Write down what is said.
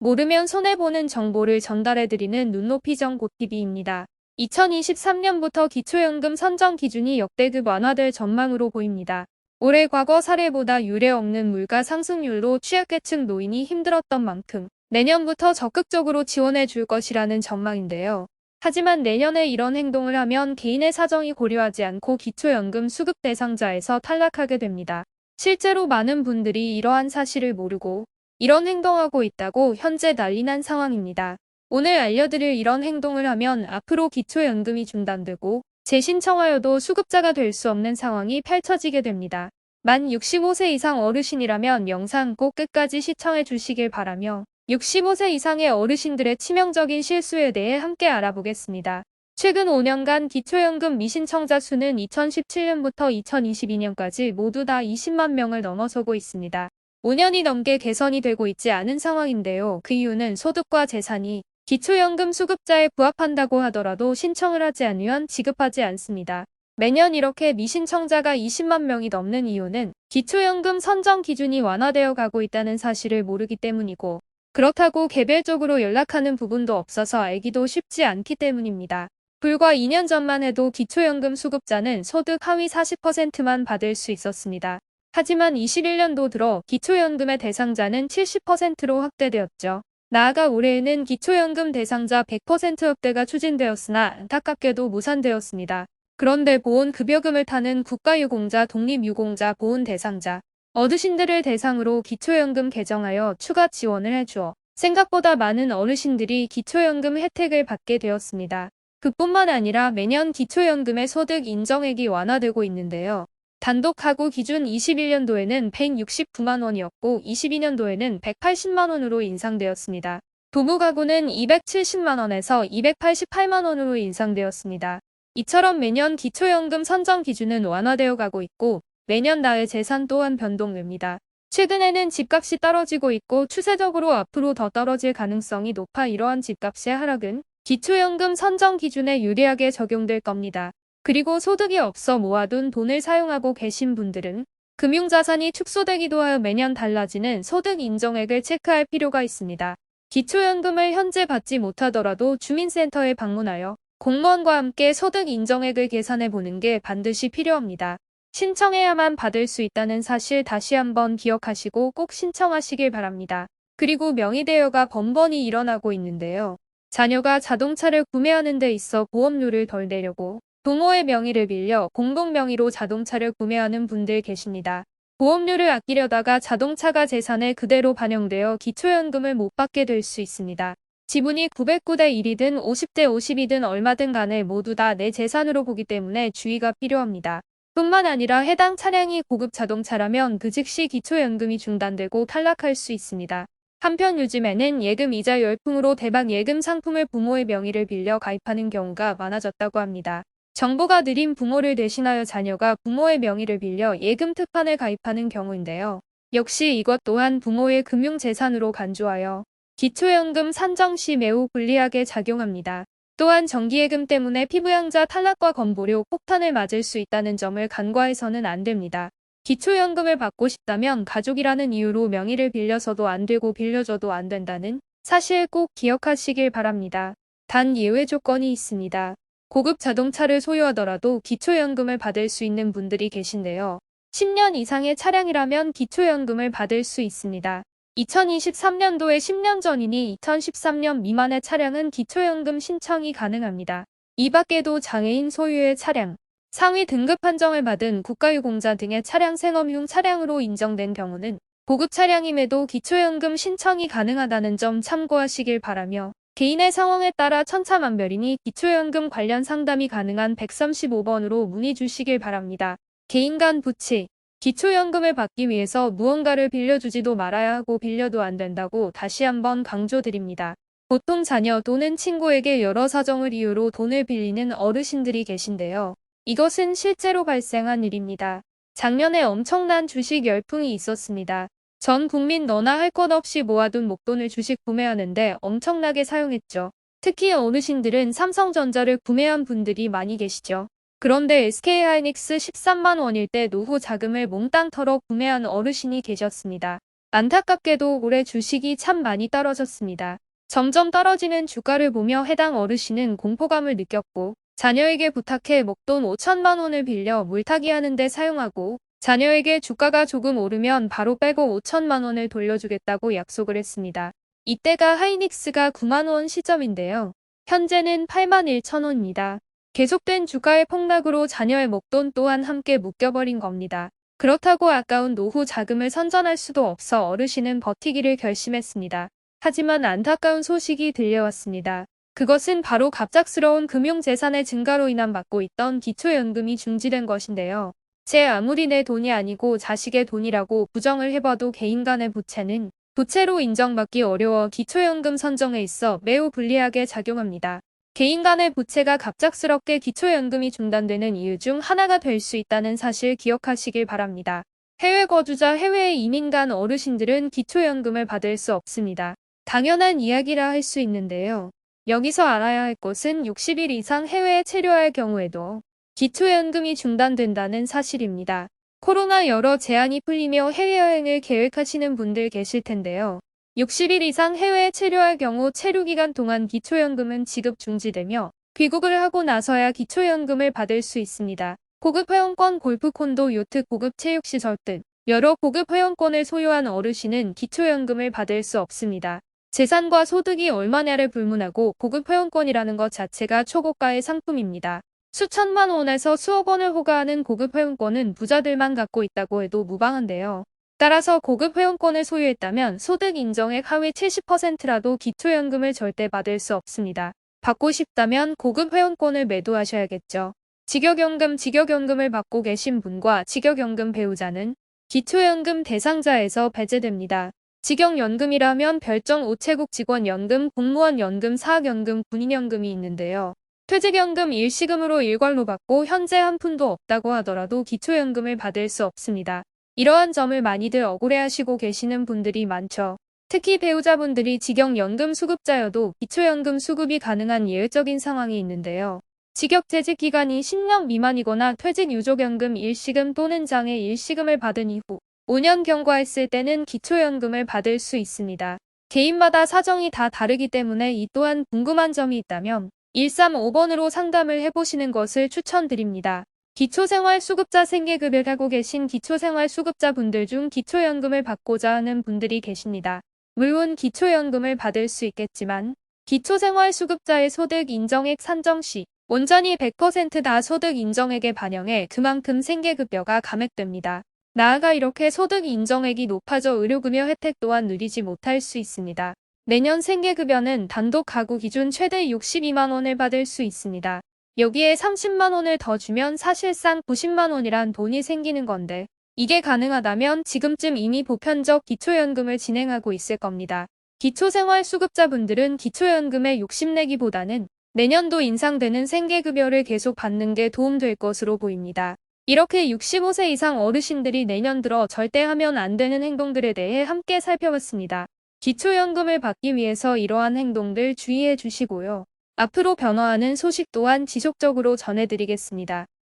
모르면 손해보는 정보를 전달해드리는 눈높이 정보TV입니다. 2023년부터 기초연금 선정 기준이 역대급 완화될 전망으로 보입니다. 올해 과거 사례보다 유례 없는 물가 상승률로 취약계층 노인이 힘들었던 만큼 내년부터 적극적으로 지원해 줄 것이라는 전망인데요. 하지만 내년에 이런 행동을 하면 개인의 사정이 고려하지 않고 기초연금 수급 대상자에서 탈락하게 됩니다. 실제로 많은 분들이 이러한 사실을 모르고 이런 행동하고 있다고 현재 난리난 상황입니다. 오늘 알려드릴 이런 행동을 하면 앞으로 기초연금이 중단되고 재신청하여도 수급자가 될 수 없는 상황이 펼쳐지게 됩니다. 만 65세 이상 어르신이라면 영상 꼭 끝까지 시청해 주시길 바라며 65세 이상의 어르신들의 치명적인 실수에 대해 함께 알아보겠습니다. 최근 5년간 기초연금 미신청자 수는 2017년부터 2022년까지 모두 다 20만 명을 넘어서고 있습니다. 5년이 넘게 개선이 되고 있지 않은 상황인데요. 그 이유는 소득과 재산이 기초연금 수급자에 부합한다고 하더라도 신청을 하지 않으면 지급하지 않습니다. 매년 이렇게 미신청자가 20만 명이 넘는 이유는 기초연금 선정 기준이 완화되어 가고 있다는 사실을 모르기 때문이고, 그렇다고 개별적으로 연락하는 부분도 없어서 알기도 쉽지 않기 때문입니다. 불과 2년 전만 해도 기초연금 수급자는 소득 하위 40%만 받을 수 있었습니다. 하지만 21년도 들어 기초연금의 대상자는 70%로 확대되었죠. 나아가 올해에는 기초연금 대상자 100% 확대가 추진되었으나 안타깝게도 무산되었습니다. 그런데 보훈급여금을 타는 국가유공자, 독립유공자, 보훈 대상자, 어르신들을 대상으로 기초연금 개정하여 추가 지원을 해주어 생각보다 많은 어르신들이 기초연금 혜택을 받게 되었습니다. 그뿐만 아니라 매년 기초연금의 소득 인정액이 완화되고 있는데요. 단독 가구 기준 21년도에는 169만 원이었고 22년도에는 180만 원으로 인상되었습니다. 부부 가구는 270만 원에서 288만 원으로 인상되었습니다. 이처럼 매년 기초연금 선정 기준은 완화되어 가고 있고 매년 나의 재산 또한 변동됩니다. 최근에는 집값이 떨어지고 있고 추세적으로 앞으로 더 떨어질 가능성이 높아 이러한 집값의 하락은 기초연금 선정 기준에 유리하게 적용될 겁니다. 그리고 소득이 없어 모아둔 돈을 사용하고 계신 분들은 금융자산이 축소되기도 하여 매년 달라지는 소득 인정액을 체크할 필요가 있습니다. 기초연금을 현재 받지 못하더라도 주민센터에 방문하여 공무원과 함께 소득 인정액을 계산해 보는 게 반드시 필요합니다. 신청해야만 받을 수 있다는 사실 다시 한번 기억하시고 꼭 신청하시길 바랍니다. 그리고 명의대여가 번번이 일어나고 있는데요. 자녀가 자동차를 구매하는 데 있어 보험료를 덜 내려고 부모의 명의를 빌려 공동 명의로 자동차를 구매하는 분들 계십니다. 보험료를 아끼려다가 자동차가 재산에 그대로 반영되어 기초연금을 못 받게 될 수 있습니다. 지분이 909대 1이든 50대 50이든 얼마든 간에 모두 다 내 재산으로 보기 때문에 주의가 필요합니다. 뿐만 아니라 해당 차량이 고급 자동차라면 그 즉시 기초연금이 중단되고 탈락할 수 있습니다. 한편 요즘에는 예금 이자 열풍으로 대박 예금 상품을 부모의 명의를 빌려 가입하는 경우가 많아졌다고 합니다. 정보가 느린 부모를 대신하여 자녀가 부모의 명의를 빌려 예금 특판에 가입하는 경우인데요. 역시 이것 또한 부모의 금융재산으로 간주하여 기초연금 산정 시 매우 불리하게 작용합니다. 또한 정기예금 때문에 피부양자 탈락과 건보료 폭탄을 맞을 수 있다는 점을 간과해서는 안 됩니다. 기초연금을 받고 싶다면 가족이라는 이유로 명의를 빌려서도 안 되고 빌려줘도 안 된다는 사실 꼭 기억하시길 바랍니다. 단 예외 조건이 있습니다. 고급 자동차를 소유하더라도 기초연금을 받을 수 있는 분들이 계신데요. 10년 이상의 차량이라면 기초연금을 받을 수 있습니다. 2023년도에 10년 전이니 2013년 미만의 차량은 기초연금 신청이 가능합니다. 이 밖에도 장애인 소유의 차량, 상위 등급 판정을 받은 국가유공자 등의 차량 생업용 차량으로 인정된 경우는 고급 차량임에도 기초연금 신청이 가능하다는 점 참고하시길 바라며 개인의 상황에 따라 천차만별이니 기초연금 관련 상담이 가능한 135번으로 문의 주시길 바랍니다. 개인 간 부채, 기초연금을 받기 위해서 무언가를 빌려주지도 말아야 하고 빌려도 안 된다고 다시 한번 강조드립니다. 보통 자녀 또는 친구에게 여러 사정을 이유로 돈을 빌리는 어르신들이 계신데요. 이것은 실제로 발생한 일입니다. 작년에 엄청난 주식 열풍이 있었습니다. 전 국민 너나 할 것 없이 모아둔 목돈을 주식 구매하는데 엄청나게 사용했죠. 특히 어르신들은 삼성전자를 구매한 분들이 많이 계시죠. 그런데 SK하이닉스 13만 원일 때 노후 자금을 몽땅 털어 구매한 어르신이 계셨습니다. 안타깝게도 올해 주식이 참 많이 떨어졌습니다. 점점 떨어지는 주가를 보며 해당 어르신은 공포감을 느꼈고 자녀에게 부탁해 목돈 5천만 원을 빌려 물타기 하는 데 사용하고 자녀에게 주가가 조금 오르면 바로 빼고 5천만 원을 돌려주겠다고 약속을 했습니다. 이때가 하이닉스가 9만 원 시점인데요. 현재는 8만 1천 원입니다. 계속된 주가의 폭락으로 자녀의 목돈 또한 함께 묶여버린 겁니다. 그렇다고 아까운 노후 자금을 선전할 수도 없어 어르신은 버티기를 결심했습니다. 하지만 안타까운 소식이 들려왔습니다. 그것은 바로 갑작스러운 금융재산의 증가로 인한 받고 있던 기초연금이 중지된 것인데요. 아무리 내 돈이 아니고 자식의 돈이라고 부정을 해봐도 개인 간의 부채는 부채로 인정받기 어려워 기초연금 선정에 있어 매우 불리하게 작용합니다. 개인 간의 부채가 갑작스럽게 기초연금이 중단되는 이유 중 하나가 될 수 있다는 사실 기억하시길 바랍니다. 해외 거주자 해외에 이민 간 어르신들은 기초연금을 받을 수 없습니다. 당연한 이야기라 할 수 있는데요. 여기서 알아야 할 것은 60일 이상 해외에 체류할 경우에도 기초연금이 중단된다는 사실입니다. 코로나 여러 제한이 풀리며 해외여행을 계획하시는 분들 계실 텐데요. 60일 이상 해외에 체류할 경우 체류 기간 동안 기초연금은 지급 중지되며 귀국을 하고 나서야 기초연금을 받을 수 있습니다. 고급 회원권, 골프, 콘도, 요트, 고급 체육시설 등 여러 고급 회원권을 소유한 어르신은 기초연금을 받을 수 없습니다. 재산과 소득이 얼마냐를 불문하고 고급 회원권이라는 것 자체가 초고가의 상품입니다. 수천만 원에서 수억 원을 호가하는 고급 회원권은 부자들만 갖고 있다고 해도 무방한데요. 따라서 고급 회원권을 소유했다면 소득 인정액 하위 70%라도 기초연금을 절대 받을 수 없습니다. 받고 싶다면 고급 회원권을 매도하셔야겠죠. 직역연금을 받고 계신 분과 직역연금 배우자는 기초연금 대상자에서 배제됩니다. 직역연금이라면 별정 우체국 직원연금, 공무원연금, 사학연금, 군인연금이 있는데요. 퇴직연금 일시금으로 일괄로 받고 현재 한 푼도 없다고 하더라도 기초연금을 받을 수 없습니다. 이러한 점을 많이들 억울해하시고 계시는 분들이 많죠. 특히 배우자분들이 직역연금 수급자여도 기초연금 수급이 가능한 예외적인 상황이 있는데요. 직역재직 기간이 10년 미만이거나 퇴직유족연금 일시금 또는 장애 일시금을 받은 이후 5년 경과했을 때는 기초연금을 받을 수 있습니다. 개인마다 사정이 다 다르기 때문에 이 또한 궁금한 점이 있다면 135번으로 상담을 해보시는 것을 추천드립니다. 기초생활수급자 생계급여를 하고 계신 기초생활수급자분들 중 기초연금을 받고자 하는 분들이 계십니다. 물론 기초연금을 받을 수 있겠지만 기초생활수급자의 소득 인정액 산정 시 온전히 100% 다 소득 인정액에 반영해 그만큼 생계급여가 감액됩니다. 나아가 이렇게 소득 인정액이 높아져 의료급여 혜택 또한 누리지 못할 수 있습니다. 내년 생계급여는 단독 가구 기준 최대 62만 원을 받을 수 있습니다. 여기에 30만 원을 더 주면 사실상 90만 원이란 돈이 생기는 건데 이게 가능하다면 지금쯤 이미 보편적 기초연금을 진행하고 있을 겁니다. 기초생활수급자분들은 기초연금에 욕심내기보다는 내년도 인상되는 생계급여를 계속 받는 게 도움될 것으로 보입니다. 이렇게 65세 이상 어르신들이 내년 들어 절대 하면 안 되는 행동들에 대해 함께 살펴봤습니다. 기초연금을 받기 위해서 이러한 행동들 주의해 주시고요. 앞으로 변화하는 소식 또한 지속적으로 전해드리겠습니다.